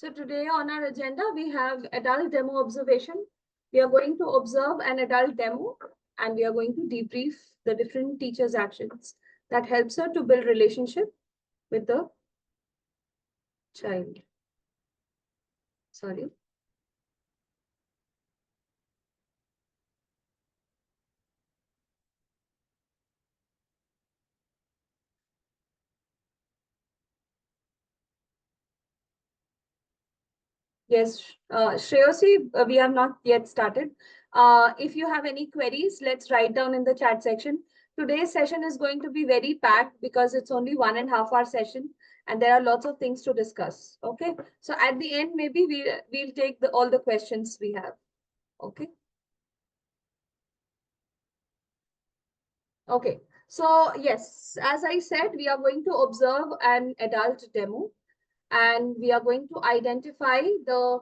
So today on our agenda, we have adult demo observation. We are going to observe an adult demo and we are going to debrief the different teachers' actions that helps her to build relationship with the child. Sorry. Yes, Shreyasi, we have not yet started. If you have any queries, let's write down in the chat section. Today's session is going to be very packed because it's only 1.5 hour session and there are lots of things to discuss. Okay, so at the end, maybe we'll take all the questions we have. Okay. Okay, so yes, as I said, we are going to observe an adult demo and we are going to identify the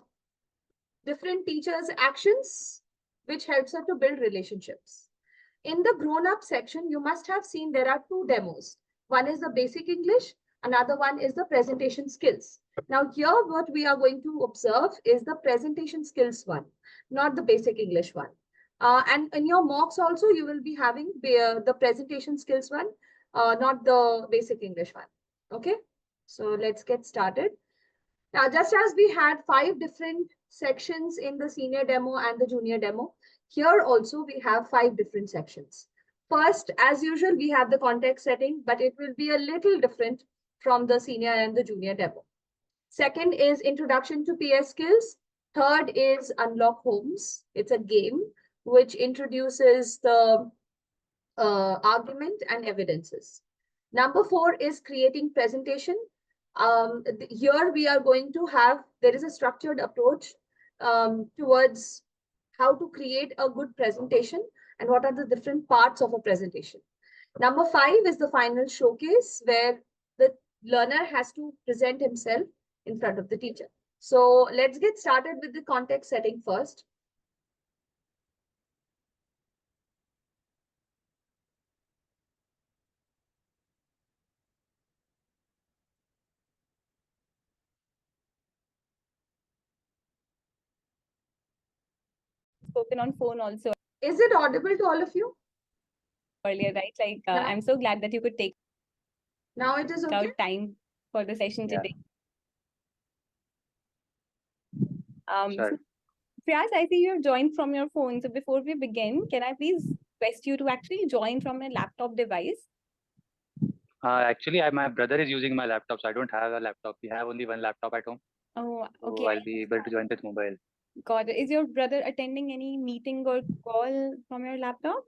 different teachers' actions, which helps her to build relationships. In the grown-up section, you must have seen there are two demos. One is the basic English, another one is the presentation skills. Now here, what we are going to observe is the presentation skills one, not the basic English one. And in your mocks also, you will be having the presentation skills one, not the basic English one. Okay, so let's get started. Now, just as we had 5 different sections in the senior demo and the junior demo, here also we have 5 different sections. First, as usual, we have the context setting, but it will be a little different from the senior and the junior demo. Second is introduction to PS skills. Third is unlock homes. It's a game which introduces the argument and evidences. Number 4 is creating presentation. Here we are going to have, there is a structured approach towards how to create a good presentation and what are the different parts of a presentation. Number 5 is the final showcase where the learner has to present himself in front of the teacher. So let's get started with the context setting first. Spoken on phone also. Is it audible to all of you? Earlier, right? Like, I'm so glad that you could take now it is okay? out time for the session today. Sure. So, Priyas, I see you have joined from your phone. So before we begin, can I please request you to actually join from a laptop device? Actually, my brother is using my laptop, so I don't have a laptop. We have only one laptop at home. Oh, okay. So I'll be able to join with mobile. Got it. Is your brother attending any meeting or call from your laptop?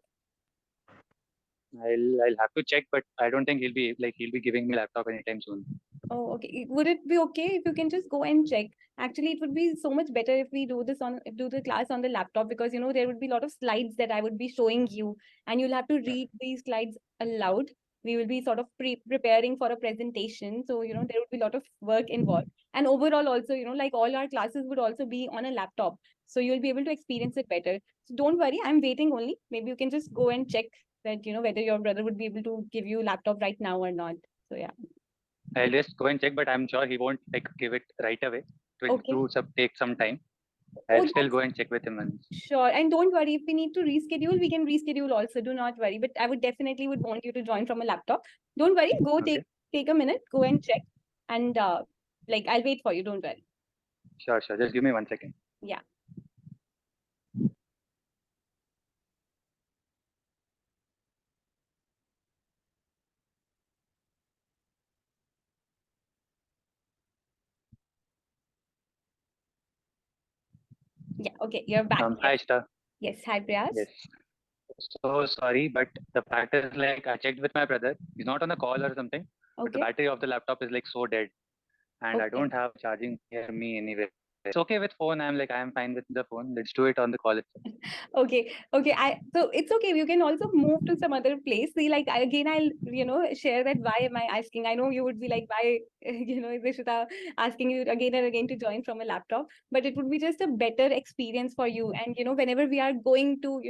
I'll have to check, but I don't think he'll be giving me laptop anytime soon. Oh, okay. Would it be okay if you can just go and check? Actually, it would be so much better if we do the class on the laptop, because there would be a lot of slides that I would be showing you and you'll have to read these slides aloud. We will be sort of preparing for a presentation. So, there would be a lot of work involved. And overall also, like all our classes would also be on a laptop. So you'll be able to experience it better. So don't worry, I'm waiting only. Maybe you can just go and check that, whether your brother would be able to give you laptop right now or not. So yeah. I'll just go and check, but I'm sure he won't give it right away. It will take some time. I'll still go and check with him once. Sure. And don't worry, if we need to reschedule, we can reschedule also. Do not worry. But I would definitely want you to join from a laptop. Don't worry. Go take a minute. Go and check. And I'll wait for you. Don't worry. Sure. Just give me 1 second. Yeah. Yeah. Okay. You're back. Hi, Shta. Yes. Hi, Priyas. Yes. So sorry, but the fact is, I checked with my brother. He's not on a call or something. Okay. But the battery of the laptop is so dead, and I don't have charging near me anyway. It's okay with phone. I'm fine with the phone. Let's do it on the call itself. Okay. So it's okay. You can also move to some other place. See, again, I'll share that why am I asking. I know you would be like, why is Ishita asking you again and again to join from a laptop? But it would be just a better experience for you. And whenever we are going to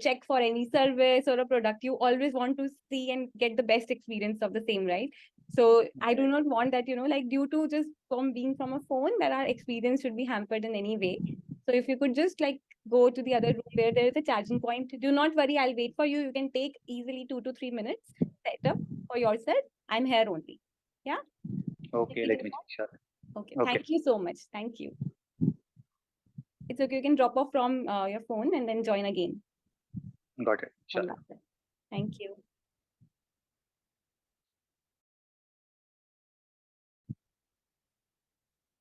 check for any service or a product, you always want to see and get the best experience of the same, right? So I do not want that, like due to just from being from a phone, that our experience should be hampered in any way. So if you could just like go to the other room where there is a charging point, do not worry, I'll wait for you. You can take easily 2 to 3 minutes, set up for yourself. I'm here only. Yeah. Can Okay, we let do me that? check. Sure. Okay. Okay, Thank you so much. Thank you. It's okay. You can drop off from your phone and then join again got it. Sure. on laptop. Thank you.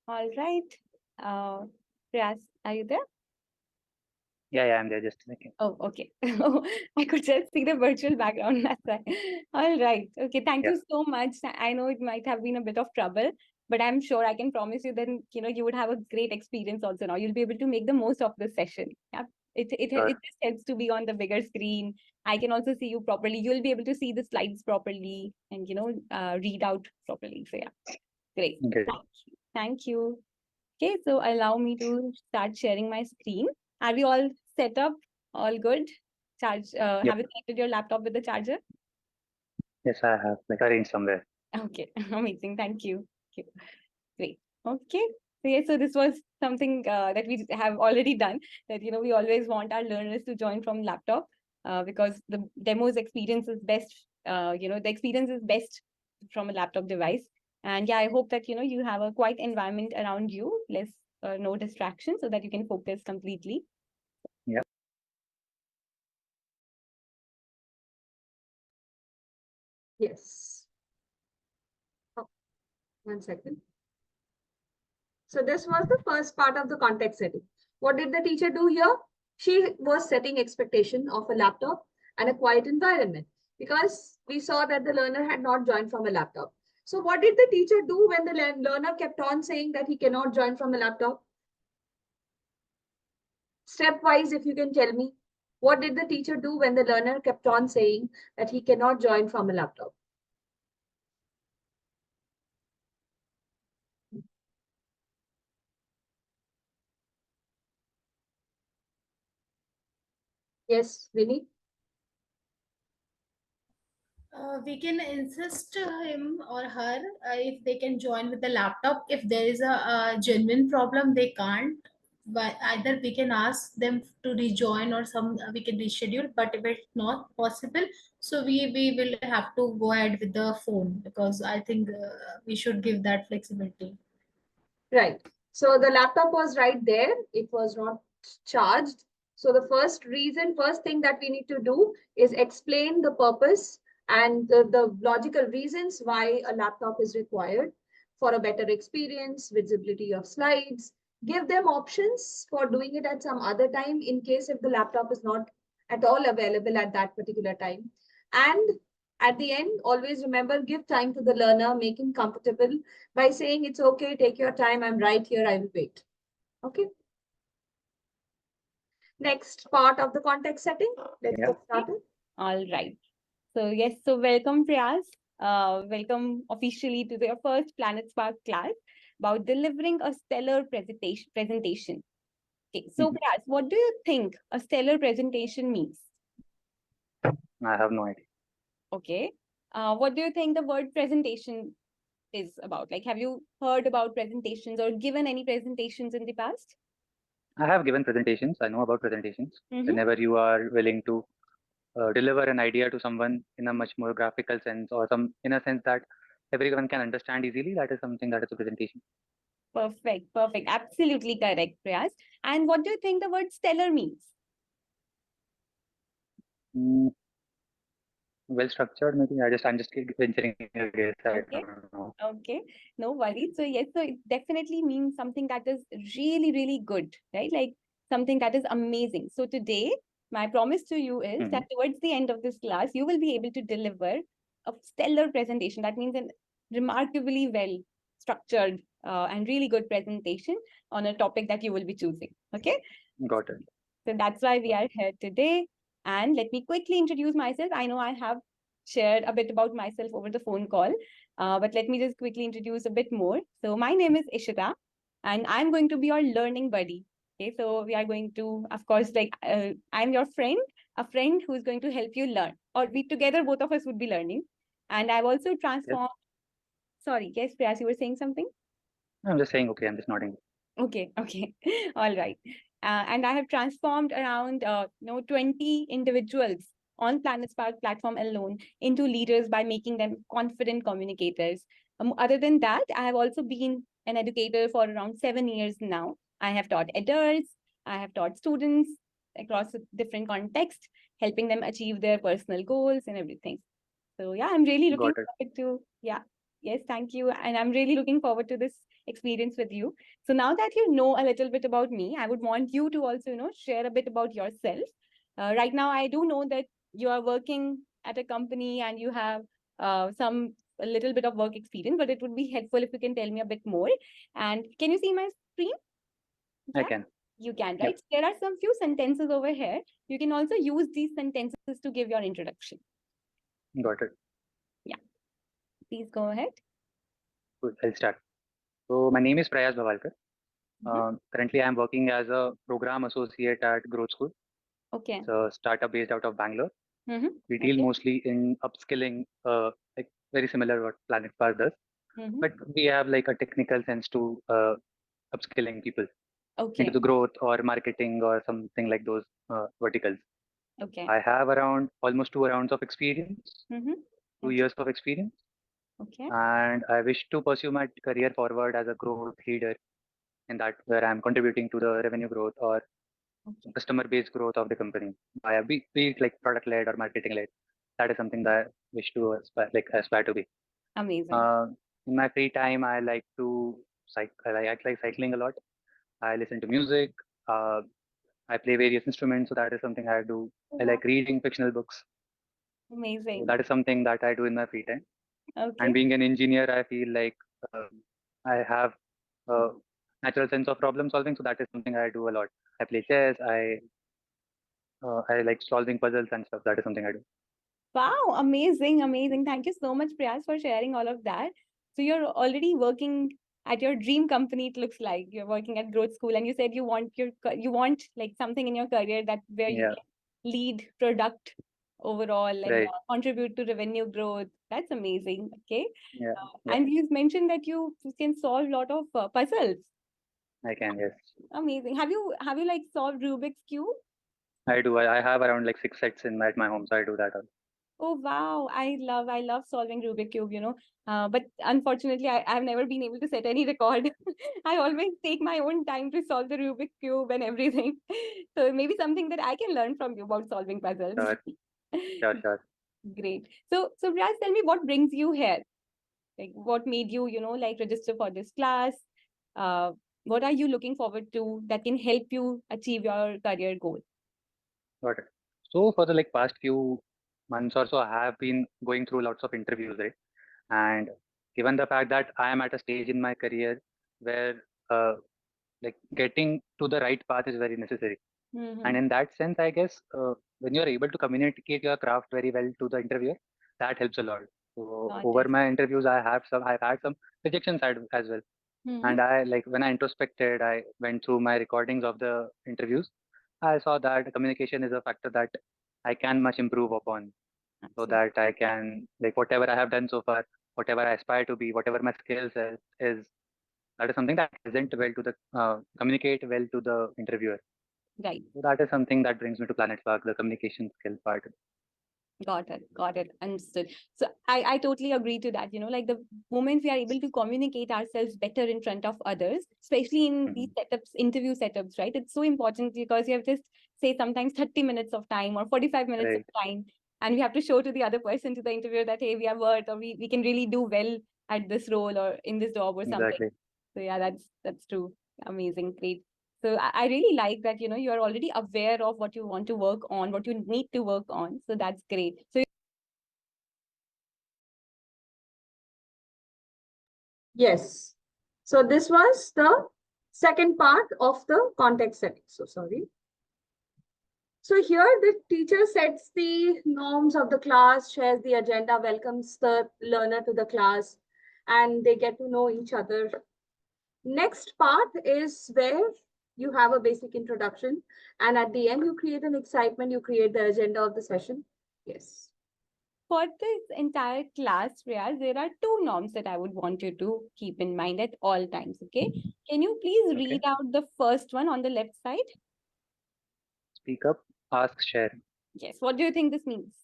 All right. Priyas, are you there? Yeah, I'm there. Just a second. Oh, okay. I could just see the virtual background. That's why. All right. Okay. Thank Yeah. you so much. I know it might have been a bit of trouble, but I'm sure I can promise you then, you would have a great experience also now. You'll be able to make the most of this session. Yeah. Sure. It just helps to be on the bigger screen. I can also see you properly. You'll be able to see the slides properly and, read out properly. So yeah, great. Great. Thank you. Thank you. Okay, so allow me to start sharing my screen. Are we all set up? All good? Have you connected your laptop with the charger? Yes, I have like arranged somewhere. Okay, amazing. Thank you. Okay, great. Okay. So yes, so this was something that we have already done. That we always want our learners to join from laptop because the demo's experience is best. The experience is best from a laptop device. And yeah, I hope that you have a quiet environment around you, less no distractions, so that you can focus completely. Yeah. Yes. Oh, 1 second. So this was the first part of the context setting. What did the teacher do here? She was setting expectation of a laptop and a quiet environment because we saw that the learner had not joined from a laptop. So what did the teacher do when the learner kept on saying that he cannot join from a laptop? Stepwise, if you can tell me, what did the teacher do when the learner kept on saying that he cannot join from a laptop? Yes, Vinny? We can insist him or her if they can join with the laptop. If there is a genuine problem, they can't. But either we can ask them to rejoin or we can reschedule. But if it's not possible, so we will have to go ahead with the phone because I think we should give that flexibility. Right. So the laptop was right there. It was not charged. So the first thing that we need to do is explain the purpose and the logical reasons why a laptop is required for a better experience, visibility of slides, give them options for doing it at some other time in case if the laptop is not at all available at that particular time. And at the end, always remember, give time to the learner, make him comfortable by saying it's okay, take your time, I'm right here, I will wait. Okay. Next part of the context setting. Let's get started. All right. So yes, so welcome Priyas. Welcome officially to your first Planet Spark class about delivering a stellar presentation. Okay, so Priyas, what do you think a stellar presentation means? I have no idea. Okay. What do you think the word presentation is about? Like, have you heard about presentations or given any presentations in the past? I have given presentations. I know about presentations. Mm-hmm. Whenever you are willing to deliver an idea to someone in a much more graphical sense or in a sense that everyone can understand easily, that is something that is a presentation. Perfect. Absolutely correct, Priyas. And what do you think the word stellar means? Well structured, maybe. I'm just venturing a guess. I Okay. don't know. Okay, no worries. So yes, so it definitely means something that is really, really good, right? Like something that is amazing. So today, my promise to you is that towards the end of this class, you will be able to deliver a stellar presentation. That means a remarkably well structured and really good presentation on a topic that you will be choosing. Okay. Got it. So that's why we are here today. And let me quickly introduce myself. I know I have shared a bit about myself over the phone call, but let me just quickly introduce a bit more. So my name is Ishita, and I'm going to be your learning buddy. Okay, so we are going to, of course, I'm your friend, a friend who is going to help you learn, or we together, both of us would be learning. And I've also transformed Sorry, yes, Prayas, you were saying something? I'm just saying, okay, I'm just nodding. Okay, okay. All right. And I have transformed around 20 individuals on Planet Spark platform alone into leaders by making them confident communicators. Other than that, I have also been an educator for around 7 years now. I have taught adults, I have taught students across different contexts, helping them achieve their personal goals and everything. So yeah, I'm really looking Got it. forward to, yeah, yes, thank you. And I'm really looking forward to this experience with you. So now that you know a little bit about me, I would want you to also, share a bit about yourself. Right now, I do know that you are working at a company and you have a little bit of work experience, but it would be helpful if you can tell me a bit more. And can you see my screen? I Yeah, can. you can, Yep. right? So there are some few sentences over here. You can also use these sentences to give your introduction. Got it. Please go ahead. Good. I'll start. So my name is Prayas Bhavalkar. Mhm. Currently, I'm working as a program associate at Growth School. Okay. It's a startup based out of Bangalore. Mm-hmm. We deal Okay. mostly in upskilling, like very similar what Planet Spark does, Mm-hmm. but we have like a technical sense to upskilling people into Okay. the growth or marketing or something like those verticals. Okay. I have around almost 2 rounds of experience, Mm-hmm. 2 years of experience, Okay. and I wish to pursue my career forward as a growth leader in that where I'm contributing to the revenue growth or Okay. customer base growth of the company via be it like product led or marketing led. That is something that I wish to aspire to be. Amazing. Uh, in my free time, I like to I like cycling a lot. I listen to music. Uh, I play various instruments, so that is something I do. I Wow. like reading fictional books. So Amazing. that is something that I do in my free time. And Okay. being an engineer, I feel like I have a natural sense of problem solving. So that is something I do a lot. I play chess. I like solving puzzles and stuff. That is something I do. Wow. Amazing. Amazing. Thank you so much, Priyas, for sharing all of that. So you're already working at your dream company. It looks like you're working at Growth School, and you said you want like something in your career that where you Yeah, can lead product overall and right. contribute to revenue growth. That's amazing. Okay. Yeah, yeah. And you mentioned that you can solve a lot of puzzles. I can. Yes, Amazing. Have you like solved Rubik's Cube? I do. I have around like 6 sets at my home, so I do that. Oh wow, I love solving Rubik's Cube, But unfortunately, I've never been able to set any record. I always take my own time to solve the Rubik's Cube and everything. So maybe something that I can learn from you about solving puzzles. Sure, sure, sure. Great. So Raj, tell me what brings you here? Like what made you, like register for this class? Uh, what are you looking forward to that can help you achieve your career goal? Got it. So for the like past few months or so, I have been going through lots of interviews, right? And given the fact that I am at a stage in my career where like getting to the right path is very necessary. Mm-hmm. And in that sense, I guess when you are able to communicate your craft very well to the interviewer, that helps a lot. So Got over it. my interviews, I've had some rejections as well. Mm-hmm. And I like when I introspected, I went through my recordings of the interviews. I saw that communication is a factor that I can much improve upon, so Absolutely. that I can like whatever I have done so far, whatever I aspire to be, whatever my skills is that is something that I present well to the communicate well to the interviewer. Right. So that is something that brings me to Planet Spark, the communication skill part. Got it. Got it. Understood. So I totally agree to that. Like the moment we are able to communicate ourselves better in front of others, especially in these Mhm. setups, interview setups, right? It's so important because you have just say sometimes 30 minutes of time or 45 minutes of Right, time. And we have to show to the other person, to the interviewer that, hey, we are worth or we can really do well at this role or in this job or something. exactly. So yeah, that's true. Amazing. Great. So I really like that, you are already aware of what you want to work on, what you need to work on. So that's great. So Yes. So this was the second part of the context setting. So sorry. So here the teacher sets the norms of the class, shares the agenda, welcomes the learner to the class, and they get to know each other. Next part is where you have a basic introduction, and at the end you create an excitement, you create the agenda of the session. Yes. For this entire class, Riyaz, there are two norms that I would want you to keep in mind at all times. Okay. Can you please Okay. read out the first one on the left side? Speak up, ask, share. Yes. What do you think this means?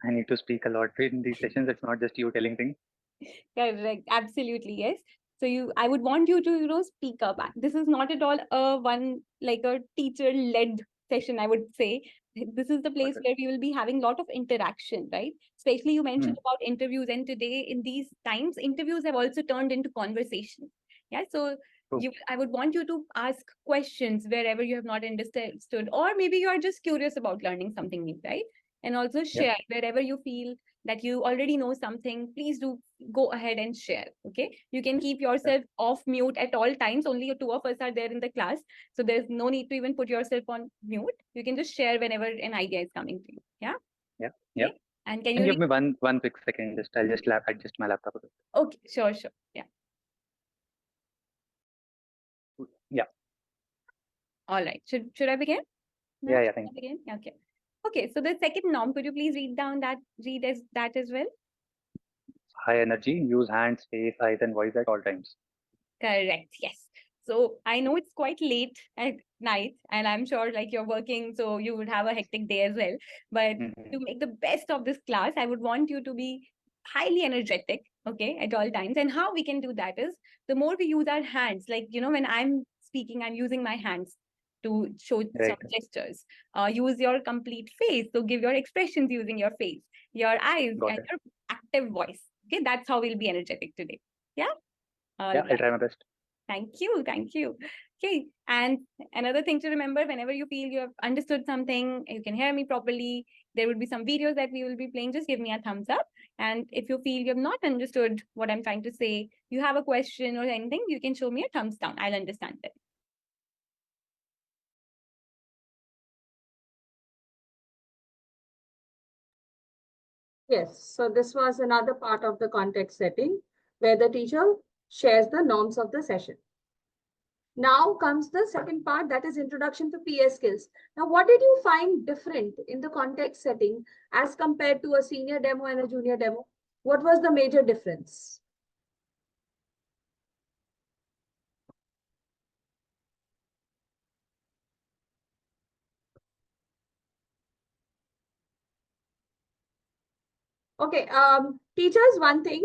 I need to speak a lot in these sessions. It's not just you telling things. Correct. Absolutely. Yes. So I would want you to, speak up. This is not at all like a teacher led session, I would say. This is the place Got it. where we will be having a lot of interaction, right? Especially you mentioned Hmm. about interviews, and today in these times, interviews have also turned into conversation. Yeah. So True. I would want you to ask questions wherever you have not understood, or maybe you are just curious about learning something new, right? And also Yeah. share wherever you feel that you already know something. Please do go ahead and share. Okay, you can keep yourself off mute at all times. Only two of us are there in the class, so there's no need to even put yourself on mute. You can just share whenever an idea is coming to you. Yeah. Yeah. Yeah. Okay. And can Can you you give me one quick second? I'll just adjust my laptop a bit. okay, sure. Yeah. Yeah. All right. Should I begin? No? Yeah. Yeah. Should Thank I you. begin? Okay. Okay. So the second norm, could you please read as that as well? High energy. Use hands, face, eyes, and voice at all times. Correct. Yes. So I know it's quite late at night, and I'm sure like you're working, so you would have a hectic day as well. But Hmm. to make the best of this class, I would want you to be highly energetic, okay, at all times. And how we can do that is the more we use our hands, like, when I'm speaking, I'm using my hands to show some Right. gestures. Use your complete face. So give your expressions using your face, your eyes, Got and it. your active voice. Okay, that's how we'll be energetic today. Yeah. All Yeah. I'll right. try my best. Thank you. Thank you. Okay. And another thing to remember, whenever you feel you have understood something, you can hear me properly, there would be some videos that we will be playing. Just give me a thumbs up. And if you feel you have not understood what I'm trying to say, you have a question or anything, you can show me a thumbs down. I'll understand that. Yes, so this was another part of the context setting where the teacher shares the norms of the session. Now comes the second part, that is introduction to PS skills. Now, what did you find different in the context setting as compared to a senior demo and a junior demo? What was the major difference? Okay, teachers, one thing,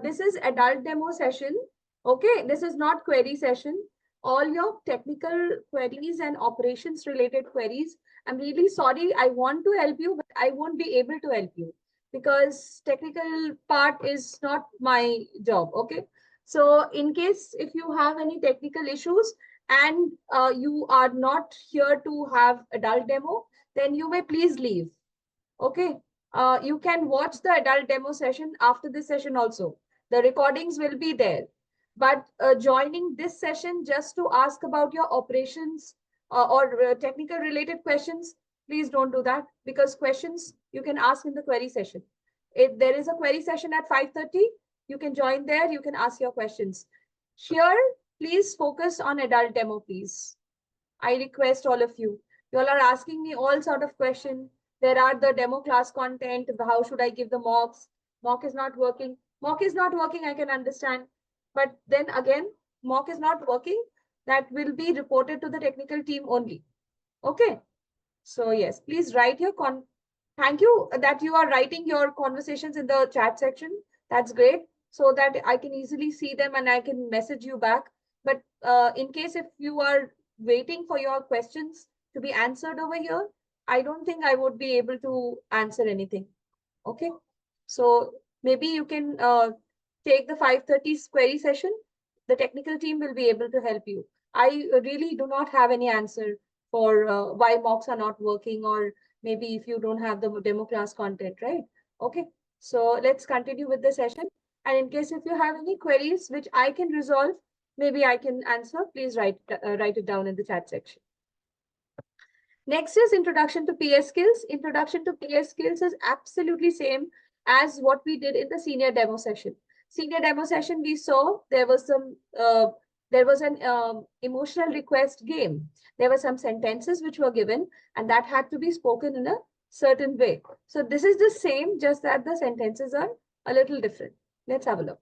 this is adult demo session. Okay, this is not query session. All your technical queries and operations related queries, I'm really sorry. I want to help you, but I won't be able to help you because technical part is not my job. Okay, so in case if you have any technical issues and you are not here to have adult demo, then you may please leave. Okay. You can watch the adult demo session after this session also. The recordings will be there. But joining this session just to ask about your operations or technical related questions, please don't do that because questions you can ask in the query session. If there is a query session at 5:30, you can join there. You can ask your questions. Here, please focus on adult demo, please. I request all of you. You all are asking me all sort of questions. There are the demo class content. How should I give the mocks? Mock is not working. Mock is not working, I can understand. But then again, mock is not working. That will be reported to the technical team only. Okay. So yes, please write your Thank you that you are writing your conversations in the chat section. That's great. So that I can easily see them and I can message you back. But in case if you are waiting for your questions to be answered over here, I don't think I would be able to answer anything. Okay. So maybe you can take the 5:30 query session. The technical team will be able to help you. I really do not have any answer for why mocks are not working, or maybe if you don't have the demo class content, right? Okay. So let's continue with the session. And in case if you have any queries which I can resolve, maybe I can answer, please write it down in the chat section. Next is introduction to PS skills. Introduction to PS skills is absolutely same as what we did in the senior demo session. Senior demo session, we saw there was an emotional request game. There were some sentences which were given, and that had to be spoken in a certain way. So this is the same, just that the sentences are a little different. Let's have a look.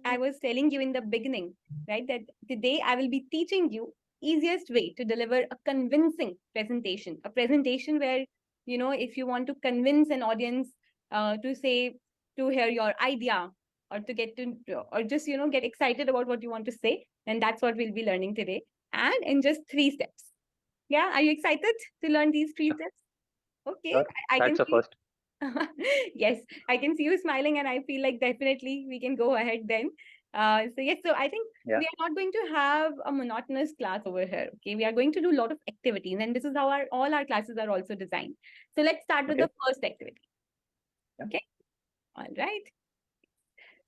I was telling you in the beginning, right, that today I will be teaching you easiest way to deliver a convincing presentation, a presentation where, if you want to convince an audience to say, to hear your idea, or to get to, or just, get excited about what you want to say, then that's what we'll be learning today. And in just 3 steps. Yeah, are you excited to learn these 3 steps? Okay, Sure. I can That's the see. first. Yes, I can see you smiling, and I feel like definitely we can go ahead then. So yes, so I think Yeah. we are not going to have a monotonous class over here. Okay, we are going to do a lot of activities, and this is how all our classes are also designed. So let's start with Okay. the first activity. Yeah. Okay, all right.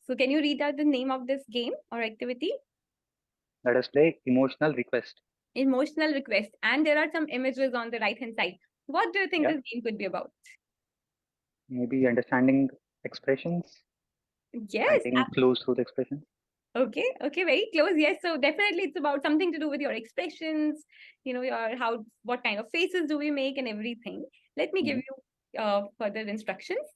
So can you read out the name of this game or activity? Let us play emotional request. Emotional request, and there are some images on the right hand side. What do you think Yeah. this game could be about? Maybe understanding expressions, Yes, finding clues through the expressions. okay, very close. Yes, so definitely it's about something to do with your expressions, your what kind of faces do we make and everything. Let me give you further instructions.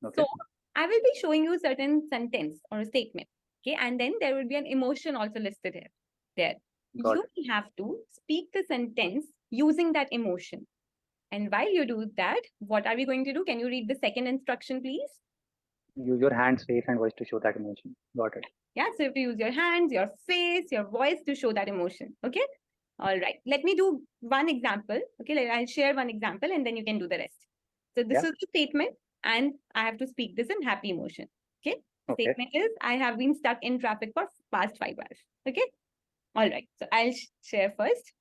Okay. So I will be showing you certain sentence or a statement. Okay, and then there will be an emotion also listed here. There. Got You it. will have to speak the sentence using that emotion. And while you do that, what are we going to do? Can you read the second instruction, please? Use your hands, face, and voice to show that emotion. Got it. Yeah, so you have to use your hands, your face, your voice to show that emotion. Okay. All right. Let me do one example. Okay. I'll share one example and then you can do the rest. So this Yeah. is the statement and I have to speak this in happy emotion. Okay. Okay. Statement is I have been stuck in traffic for past 5 hours. Okay. All right. So I'll share first.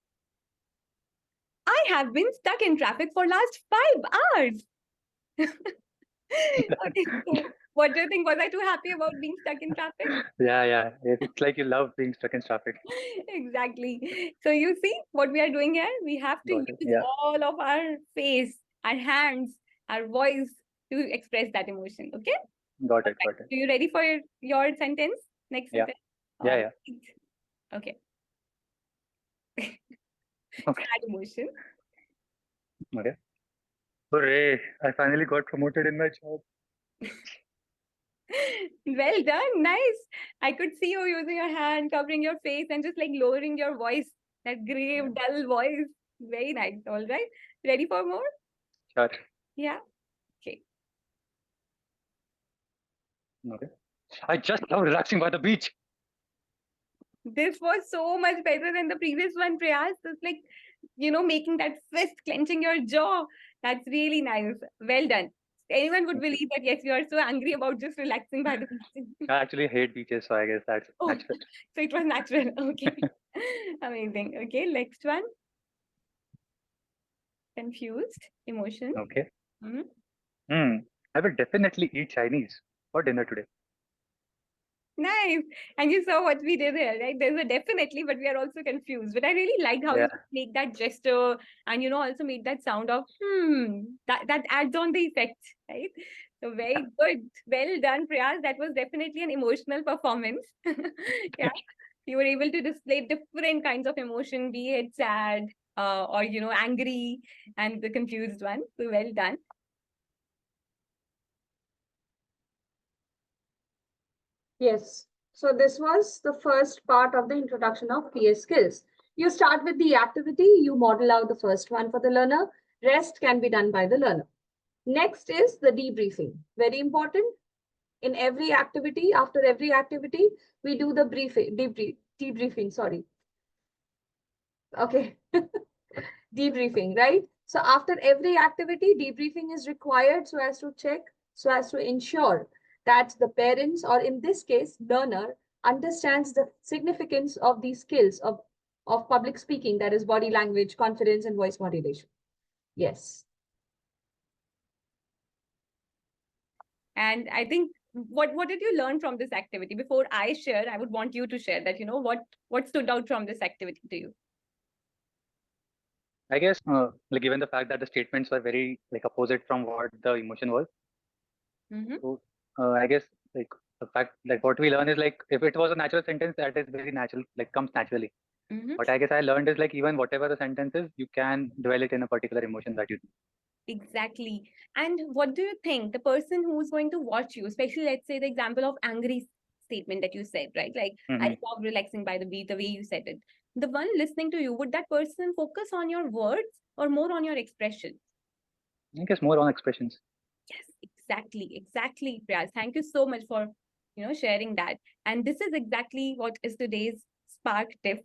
I have been stuck in traffic for last 5 hours. Okay. So what do you think? Was I too happy about being stuck in traffic? Yeah. It's like you love being stuck in traffic. Exactly. So you see what we are doing here? We have to Got it. use Yeah. all of our face, our hands, our voice to express that emotion. Okay? Got it. Alright. Got it. So you ready for your sentence? Next Yeah. sentence? Yeah. All Yeah. right. Okay. Okay. Sad emotion. Okay. Hooray! I finally got promoted in my job. Well done. Nice. I could see you using your hand, covering your face, and just like lowering your voice. That grave, dull voice. Very nice. All right. Ready for more? Sure. Yeah. Okay. Okay. I just love relaxing by the beach. This was so much better than the previous one, Prayas. It's like, making that fist, clenching your jaw. That's really nice. Well done. Anyone would Thank you. believe that, yes, you are so angry about just relaxing by the beach. I actually hate beaches, so I guess that's Oh, natural. so it was natural. Okay. Amazing. Okay, next one. Confused emotion. Okay. Mhm. I will definitely eat Chinese for dinner today. Nice. And you saw what we did here, right? There's a definitely, but we are also confused. But I really liked how Yeah. you make that gesture and also made that sound of that adds on the effect, right? So very good. Well done, Prayas. That was definitely an emotional performance. Yeah. You were able to display different kinds of emotion, be it sad, or angry and the confused one. So well done. Yes. So this was the first part of the introduction of PA skills. You start with the activity, you model out the first one for the learner, rest can be done by the learner. Next is the debriefing. Very important. In every activity, after every activity, we do the debriefing, sorry. Okay. Debriefing, right? So after every activity, debriefing is required so as to check, so as to ensure that the parents, or in this case, learner, understands the significance of these skills of public speaking, that is body language, confidence, and voice modulation. Yes. And I think what did you learn from this activity? Before I share, I would want you to share that, what stood out from this activity to you? I guess, like given the fact that the statements were very like opposite from what the emotion was, Mm-hmm. so I guess like the fact like what we learn is like if it was a natural sentence, that is very natural, like comes naturally. Mhm. What I guess I learned is like even whatever the sentence is, you can dwell it in a particular emotion that you do. Exactly. And what do you think the person who's going to watch you, especially let's say the example of angry statement that you said, right? Like, I Mhm. love relaxing by the beat, the way you said it. The one listening to you, would that person focus on your words or more on your expression? I guess more on expressions. Yes, exactly, Priyas. Thank you so much for sharing that. And this is exactly what is today's Spark tip,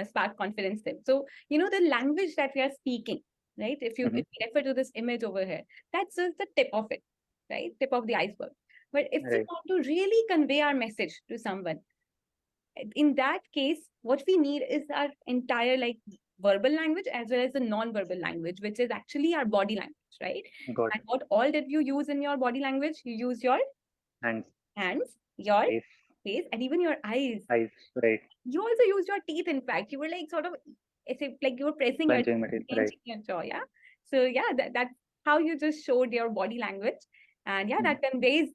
Spark confidence tip. So the language that we are speaking, right? If Mhm. we refer to this image over here, that's just the tip of it, right? Tip of the iceberg. But if we Right. want to really convey our message to someone, in that case, what we need is our entire like verbal language as well as the non-verbal language, which is actually our body language, right? Got And it. what all did you use in your body language? You use your And hands, your face, face, and even your eyes. eyes, right. You also use your teeth, in fact. You were like sort of, as if like you were pressing your Clenching material, right. clenching your jaw, yeah. So yeah, that's how you just showed your body language. And yeah, Mhm. that conveys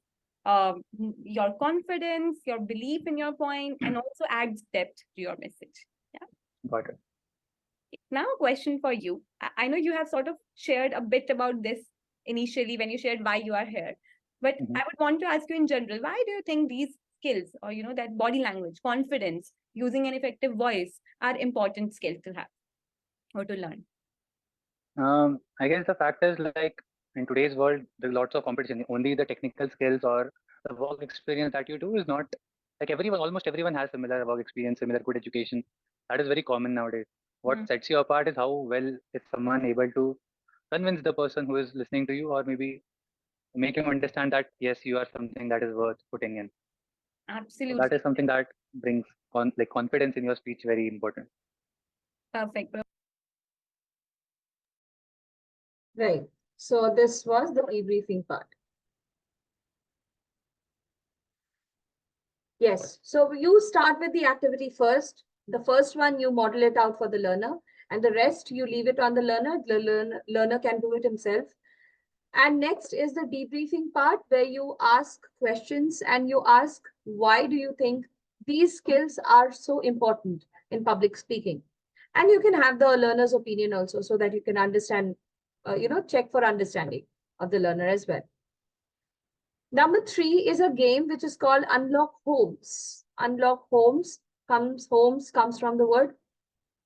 your confidence, your belief in your point, and also adds depth to your message. Yeah. Got it. Now, a question for you. I know you have sort of shared a bit about this initially when you shared why you are here, but Mhm. I would want to ask you in general, why do you think these skills or, that body language, confidence, using an effective voice are important skills to have or to learn? I guess the fact is like in today's world, there's lots of competition. Only the technical skills or the work experience that you do is not like everyone, almost everyone has similar work experience, similar good education. That is very common nowadays. What Hmm. sets you apart is how well is someone able to convince the person who is listening to you, or maybe make him understand that yes, you are something that is worth putting in. So that Absolutely is something that brings like confidence in your speech very important. perfect. Right. So this was the debriefing part. Yes. So you start with the activity first. The first one, you model it out for the learner, and the rest you leave it on the learner. The learner can do it himself. And next is the debriefing part where you ask questions and you ask, why do you think these skills are so important in public speaking? And you can have the learner's opinion also so that you can understand, check for understanding of the learner as well. Number three is a game which is called Unlock Holmes. Unlock Holmes comes from the word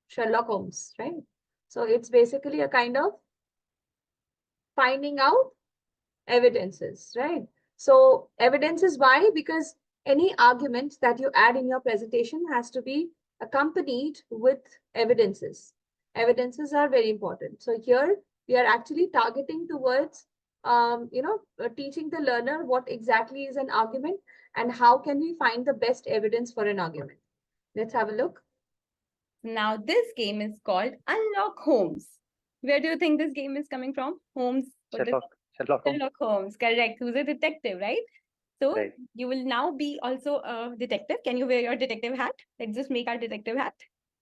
Sherlock Holmes, right? So it's basically a kind of finding out evidences, right? So evidence is why? Because any argument that you add in your presentation has to be accompanied with evidences. Evidences are very important. So here we are actually targeting towards, teaching the learner what exactly is an argument and how can we find the best evidence for an argument. Let's have a look. Now, this game is called Unlock Holmes. Where do you think this game is coming from? Holmes, what does Sherlock Holmes, Sherlock Holmes, correct. Who's a detective, right? So right? you will now be also a detective. Can you wear your detective hat? Let's just make our detective hat.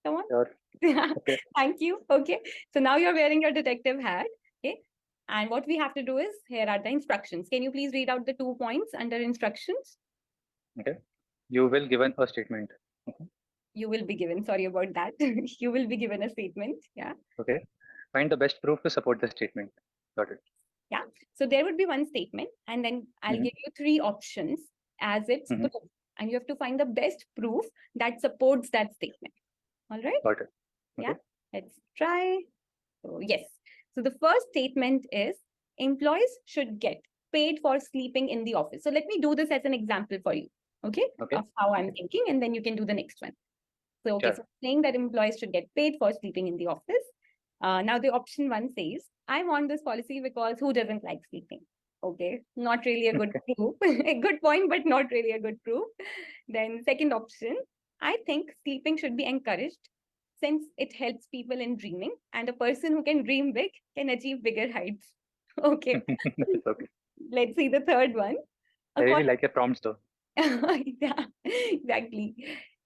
Come on. Sure. Okay. Thank you. Okay. So now you're wearing your detective hat. Okay. And what we have to do is, here are the instructions. Can you please read out the 2 points under instructions? Okay. You will given a statement. Mhm. You will be given, sorry about that. You will be given a statement. Yeah. Okay. Find the best proof to support the statement. Got it. Yeah. So there would be one statement, and then I'll Mhm. give you 3 options as its Mhm. proof. And you have to find the best proof that supports that statement. All right. Got it. Yeah. Okay. Let's try. So, yes. So the first statement is employees should get paid for sleeping in the office. So let me do this as an example for you. Okay. Okay. Of how I'm Okay. thinking, and then you can do the next one. So, okay, Sure. so saying that employees should get paid for sleeping in the office. Now, the option one says, I want this policy because who doesn't like sleeping? Okay, not really a good Okay. proof. A good point, but not really a good proof. Then, second option, I think sleeping should be encouraged since it helps people in dreaming, and a person who can dream big can achieve bigger heights. Okay, That's okay. let's see the third one. I really According like your prompts though. yeah, exactly.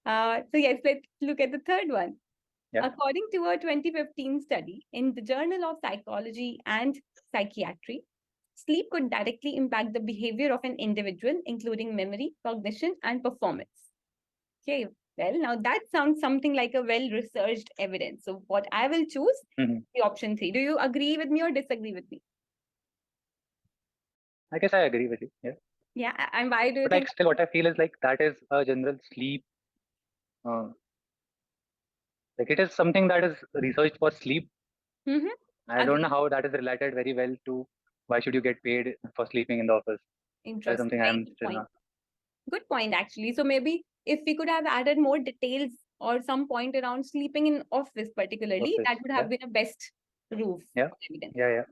So yes, let's look at the third one. Yeah. According to a 2015 study in the Journal of Psychology and Psychiatry, sleep could directly impact the behavior of an individual, including memory, cognition, and performance. Okay, well, now that sounds something like a well-researched evidence. So what I will choose Mhm. the option 3. Do you agree with me or disagree with me? I guess I agree with you. Yeah. Yeah, and why do you But like think? still, what I feel is like that is a general sleep. Uh, like it is something that is researched for sleep. Mm-hmm. I don't know how that is related very well to why should you get paid for sleeping in the office. That is Interesting. something I Very am good still point. not. Good point, actually. So maybe if we could have added more details or some point around sleeping in office, particularly, Office. that would Yeah. have been a best proof Yeah. evidence. Yeah. Yeah.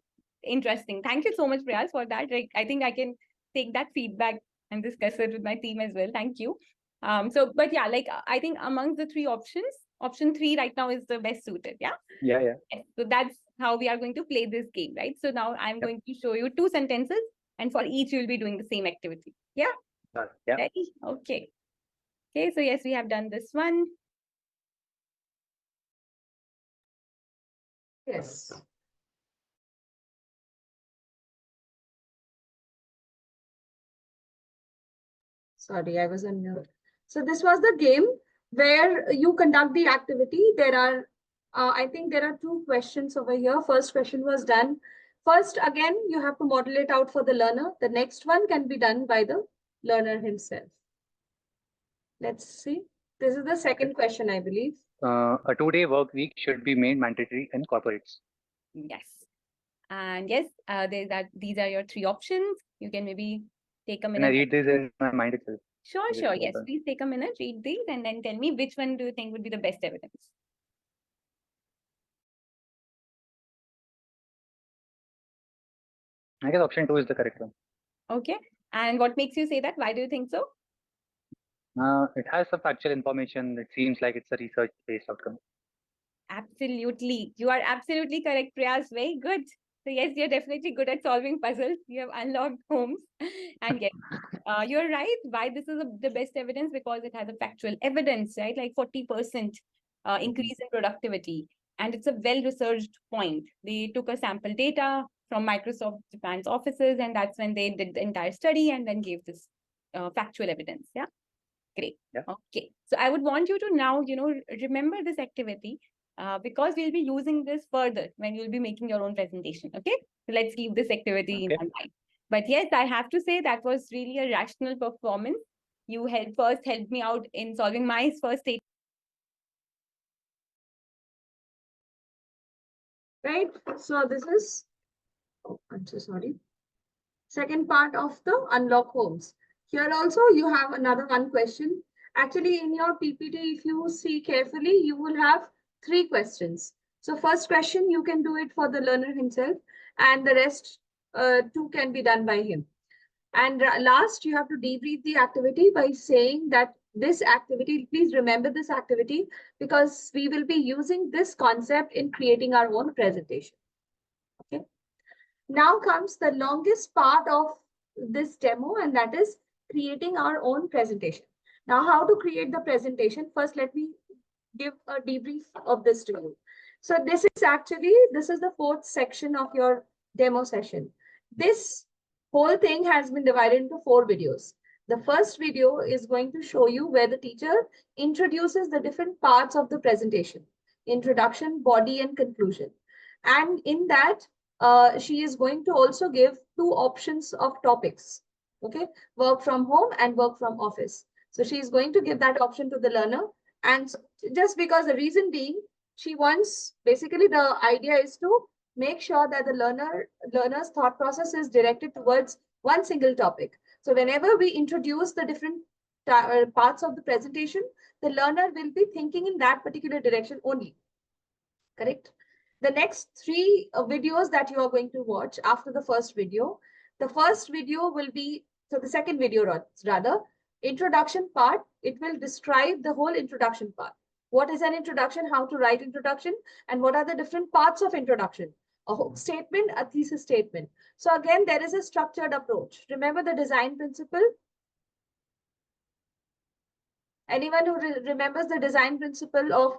Interesting. Thank you so much, Priyas, for that. Like, I think I can take that feedback and discuss it with my team as well. Thank you. But yeah, like I think among the 3 options, option 3 right now is the best suited. Yeah. Yeah. Yeah. Yes. So that's how we are going to play this game, right? So now I'm going to show you 2 sentences, and for each you'll be doing the same activity. Yeah. Yeah. Ready? Okay. Okay. So yes, we have done this one. Yes. Sorry, I was on mute. So this was the game where you conduct the activity. There are, I think there are 2 questions over here. First question was done. First, again, you have to model it out for the learner. The next one can be done by the learner himself. Let's see. This is the second question, I believe. A 2-day work week should be made mandatory in corporates. Yes. And yes, these are your 3 options. You can maybe take a Can I minute. read this in my mind itself? Sure, Is it sure. like Yes, that? please take a minute, read these, and then tell me which one do you think would be the best evidence. I guess option 2 is the correct one. Okay. And what makes you say that? Why do you think so? It has some factual information. It seems like it's a research-based outcome. Absolutely. You are absolutely correct, Priyas. Very good. So yes, you're definitely good at solving puzzles. You have unlocked homes. And yes, you're right. Why this is the best evidence? Because it has a factual evidence, right? Like 40% increase in productivity. And it's a well-researched point. They took a sample data from Microsoft Japan's offices, and that's when they did the entire study and then gave this factual evidence. Yeah. Great. Yeah. Okay. So I would want you to now, remember this activity because we'll be using this further when you'll be making your own presentation. Okay. So let's keep this activity in Okay. mind. But yes, I have to say that was really a rational performance. You helped me out in solving my first statement. Right. So this is, oh, I'm so sorry. Second part of the unlock homes. Here also you have another one question. Actually, in your PPT, if you see carefully, you will have 3 questions. So first question, you can do it for the learner himself, and the rest 2 can be done by him. And last, you have to debrief the activity by saying that this activity, please remember this activity, because we will be using this concept in creating our own presentation. Okay. Now comes the longest part of this demo, and that is creating our own presentation. Now, how to create the presentation? First, let me give a debrief of this to you. So this is the 4th section of your demo session. This whole thing has been divided into 4 videos. The first video is going to show you where the teacher introduces the different parts of the presentation: introduction, body, and conclusion. And in that, she is going to also give 2 options of topics. Okay, work from home and work from office. So she is going to give that option to the learner. And just because the reason being, she wants, basically the idea is to make sure that the learner's thought process is directed towards one single topic. So whenever we introduce the different parts of the presentation, the learner will be thinking in that particular direction only. Correct? The next 3 videos that you are going to watch after the first video, the first video will be, so the second video rather, introduction part. It will describe the whole introduction part. What is an introduction, how to write introduction, and what are the different parts of introduction: a hook statement, a thesis statement. So again, there is a structured approach. Remember the design principle? Anyone who remembers the design principle of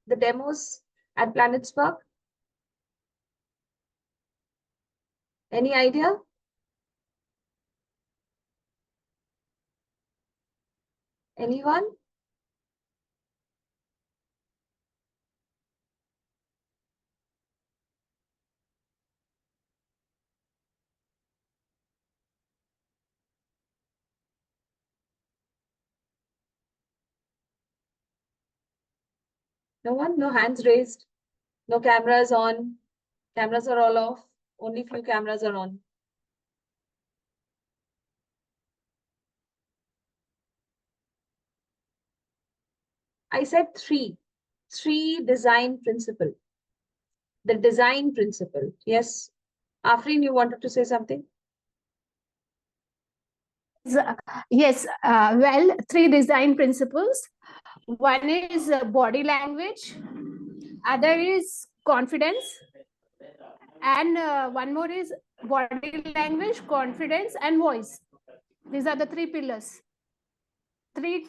the demos at Planet Spark? Any idea? Anyone? No one? No hands raised? No cameras on? Cameras are all off. Only few cameras are on. I said three. Three design principle. The design principle. Yes. Afrin, you wanted to say something? Yes, well, three design principles. One is body language, other is confidence, and one more is body language, confidence, and voice. These are the three pillars. Three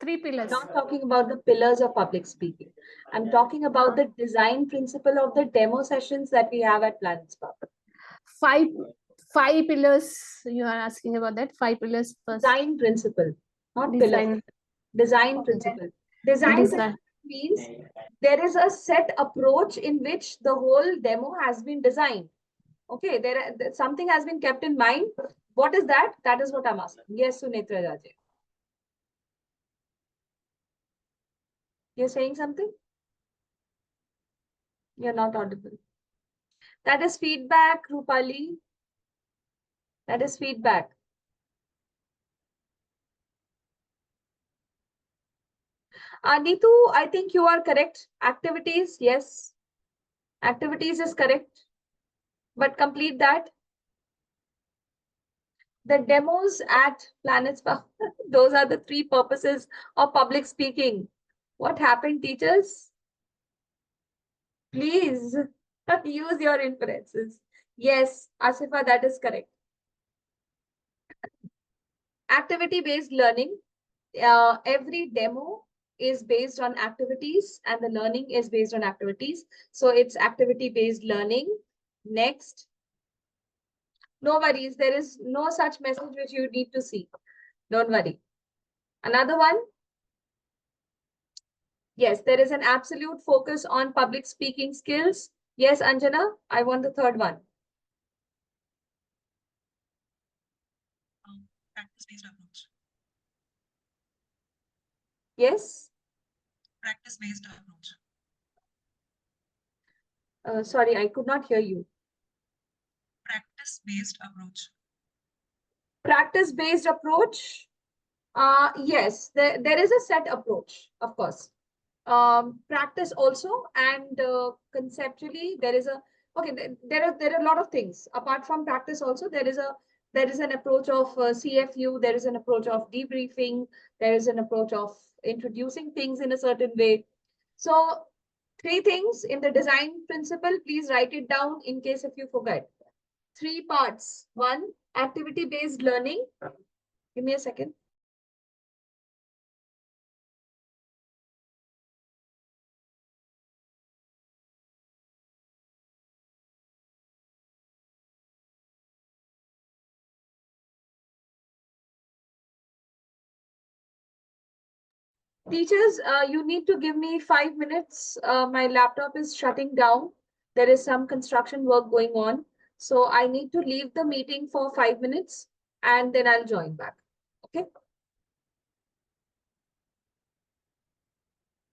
pillars. I'm not talking about the pillars of public speaking. I'm talking about the design principle of the demo sessions that we have at Planet Spark. Five pillars. You are asking about that. Five pillars first. Design principle, not pillars. Design. Design principle. Design principle means there is a set approach in which the whole demo has been designed. Okay, something has been kept in mind. What is that? That is what I'm asking. Yes, Sunetra Raje. You're saying something? You're not audible. That is feedback, Rupali. That is feedback. Neetu, I think you are correct. Activities, yes. Activities is correct. But complete that. The demos at Planet Spark, those are the three purposes of public speaking. What happened, teachers? Please use your inferences. Yes, Asifa, that is correct. Activity-based learning. Every demo is based on activities and the learning is based on activities. So it's activity-based learning. Next. No worries. There is no such message which you need to see. Don't worry. Another one. Yes, there is an absolute focus on public speaking skills. Yes, Anjana, I want the third one. Practice-based approach. Yes? Practice-based approach. Sorry, I could not hear you. Practice-based approach. Practice-based approach. Yes, there is a set approach, of course. Practice also, and conceptually there is a there are a lot of things apart from practice. Also there is an approach of CFU, there is an approach of debriefing, there is an approach of introducing things in a certain way. So three things in the design principle, please write it down in case if you forget. Three parts. One, activity based learning. Give me a second. Teachers, you need to give me 5 minutes. My laptop is shutting down. There is some construction work going on. So I need to leave the meeting for 5 minutes and then I'll join back. Okay.